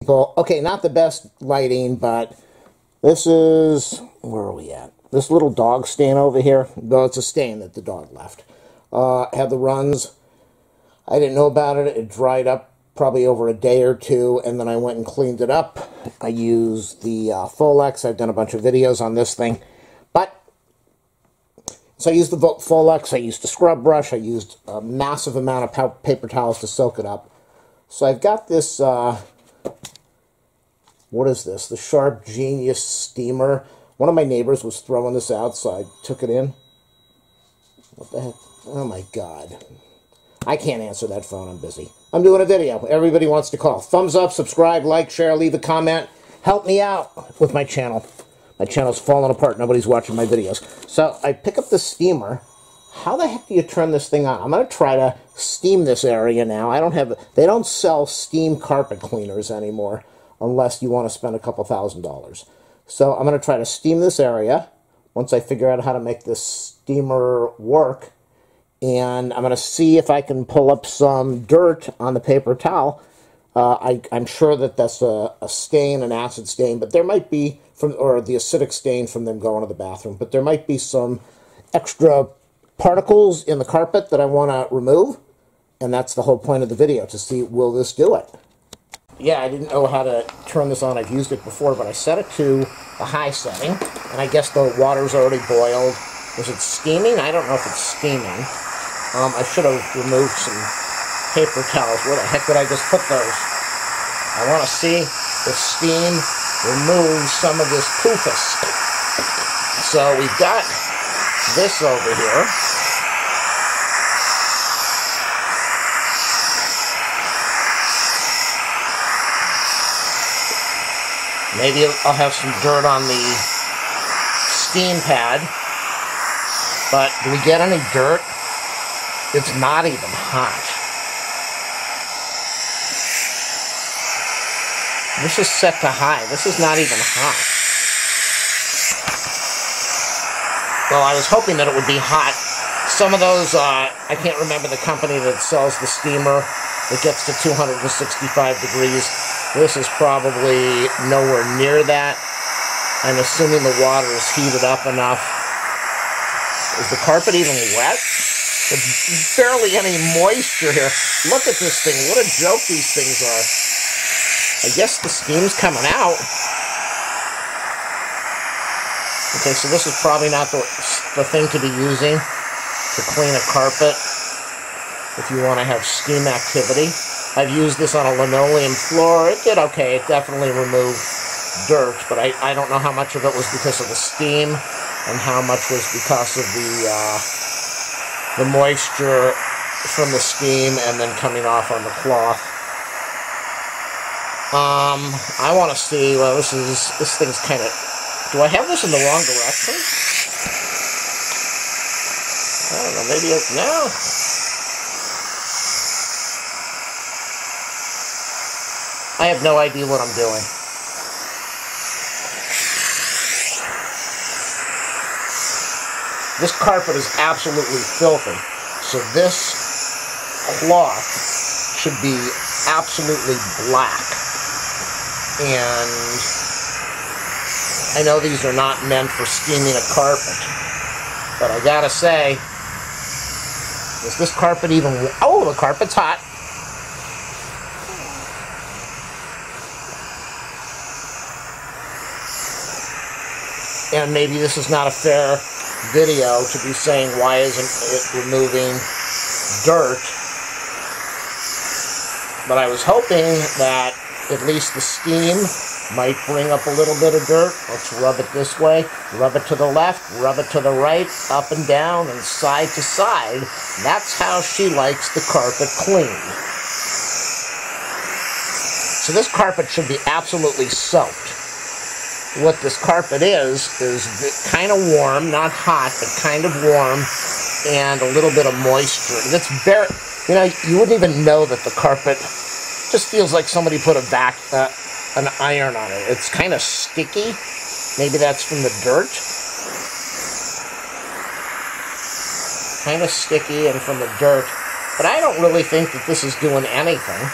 Well, okay, not the best lighting, but this is, where are we at? This little dog stain over here. No, it's a stain that the dog left. Had the runs. I didn't know about it. It dried up probably over a day or two, and then I went and cleaned it up. I used the Folex. I've done a bunch of videos on this thing. So I used the Folex. I used a scrub brush. I used a massive amount of paper towels to soak it up. So I've got this... what is this? The Sharp Genius Steamer. One of my neighbors was throwing this out, so I took it in. What the heck? Oh my God. I can't answer that phone. I'm busy. I'm doing a video. Everybody wants to call. Thumbs up, subscribe, like, share, leave a comment. Help me out with my channel. My channel's falling apart. Nobody's watching my videos. So I pick up the steamer. How the heck do you turn this thing on? I'm going to try to steam this area now. They don't sell steam carpet cleaners anymore, unless you want to spend a couple $1,000s. So I'm going to try to steam this area once I figure out how to make this steamer work. And I'm going to see if I can pull up some dirt on the paper towel. I'm sure that that's a stain, an acid stain, but there might be, or the acidic stain from them going to the bathroom, but there might be some extra particles in the carpet that I want to remove. And that's the whole point of the video, to see, will this do it? Yeah, I didn't know how to turn this on. I've used it before, but I set it to a high setting, and I guess the water's already boiled. Is it steaming? I don't know if it's steaming. I should have removed some paper towels. Where the heck did I just put those? I want to see if steam removes some of this poofus. So we've got this over here. Maybe I'll have some dirt on the steam pad. But do we get any dirt? It's not even hot. This is set to high. This is not even hot. Well, I was hoping that it would be hot. Some of those, I can't remember the company that sells the steamer that gets to 265 degrees. This is probably nowhere near that. I'm assuming the water is heated up enough. Is the carpet even wet? There's barely any moisture here. Look at this thing. What a joke these things are. I guess the steam's coming out. Okay, so this is probably not the thing to be using to clean a carpet if you want to have steam activity. I've used this on a linoleum floor. It did okay. It definitely removed dirt, but I don't know how much of it was because of the steam and how much was because of the moisture from the steam and then coming off on the cloth. I want to see, well, this thing's kind of, do I have this in the wrong direction? I don't know, maybe no. I have no idea what I'm doing. This carpet is absolutely filthy. So this cloth should be absolutely black. And I know these are not meant for steaming a carpet. But I gotta say, is this carpet even... Oh, the carpet's hot. And maybe this is not a fair video to be saying why isn't it removing dirt, but I was hoping that at least the steam might bring up a little bit of dirt. Let's rub it this way, rub it to the left, rub it to the right, up and down and side to side. That's how she likes the carpet cleaned. So this carpet should be absolutely soaked. What this carpet is kind of warm, not hot, but kind of warm, and a little bit of moisture. That's very, you know, you wouldn't even know that the carpet just feels like somebody put an iron on it. It's kind of sticky. Maybe that's from the dirt. Kind of sticky and from the dirt. But I don't really think that this is doing anything.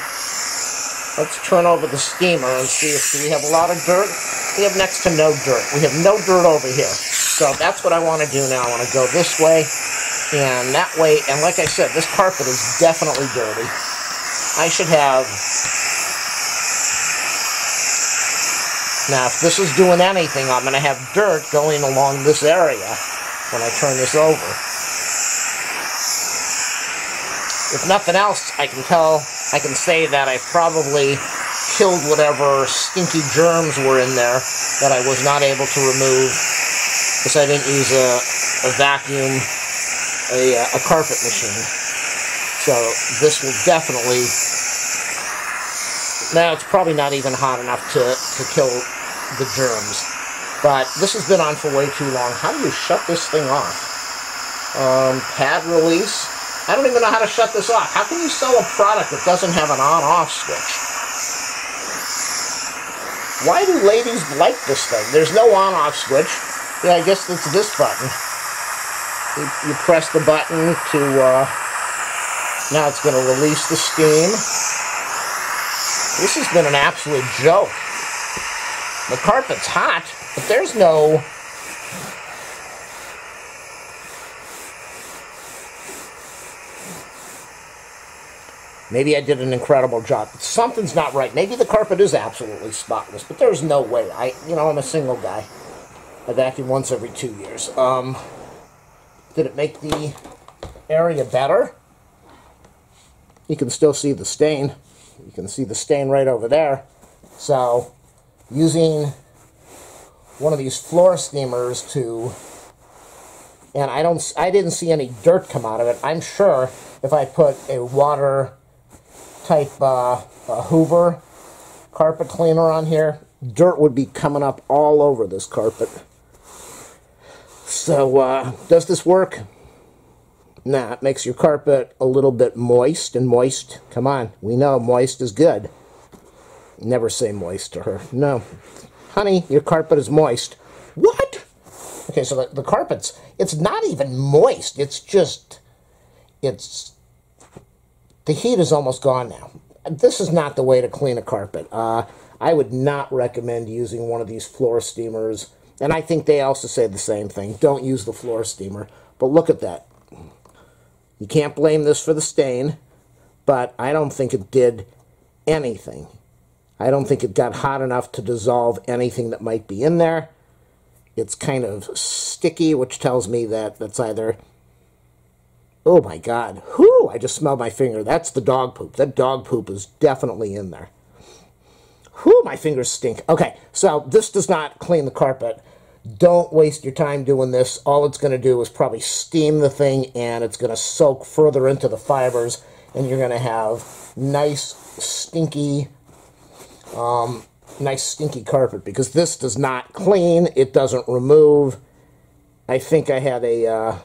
Let's turn over the steamer and see if we have a lot of dirt. We have next to no dirt. We have no dirt over here. So that's what I want to do now. I want to go this way and that way. And like I said, this carpet is definitely dirty. I should have... Now, if this is doing anything, I'm going to have dirt going along this area when I turn this over. If nothing else, I can say that I probably killed whatever stinky germs were in there that I was not able to remove because I didn't use a vacuum, a carpet machine. So this will definitely... Now, it's probably not even hot enough to kill the germs. But this has been on for way too long. How do you shut this thing off? Pad release. I don't even know how to shut this off. How can you sell a product that doesn't have an on-off switch? Why do ladies like this thing? There's no on-off switch. Yeah, I guess it's this button. You press the button to... now it's going to release the steam. This has been an absolute joke. The carpet's hot, but there's no... Maybe I did an incredible job. Something's not right. Maybe the carpet is absolutely spotless, but there's no way. I'm a single guy. I vacuum once every 2 years. Did it make the area better? You can still see the stain. You can see the stain right over there. So, using one of these floor steamers to... And I didn't see any dirt come out of it. I'm sure if I put a water type Hoover carpet cleaner on here, dirt would be coming up all over this carpet. So, does this work? Nah, it makes your carpet a little bit moist, and moist, come on, we know moist is good. Never say moist to her. No. Honey, your carpet is moist. What? Okay, so the carpet's, it's not even moist, it's just, the heat is almost gone now. This is not the way to clean a carpet. I would not recommend using one of these floor steamers. And I think they also say the same thing. Don't use the floor steamer. But look at that. You can't blame this for the stain. But I don't think it did anything. I don't think it got hot enough to dissolve anything that might be in there. It's kind of sticky, which tells me that that's either... Oh my God. Whew, I just smelled my finger. That's the dog poop. That dog poop is definitely in there. Whew, my fingers stink. Okay, so this does not clean the carpet. Don't waste your time doing this. All it's going to do is probably steam the thing, and it's going to soak further into the fibers, and you're going to have nice, stinky carpet, because this does not clean. It doesn't remove. I think I had a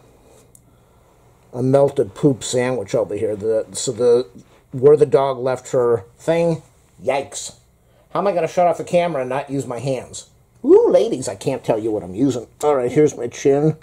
melted poop sandwich over here. Where the dog left her thing, yikes. How am I going to shut off the camera and not use my hands? Ooh, ladies, I can't tell you what I'm using. All right, here's my chin.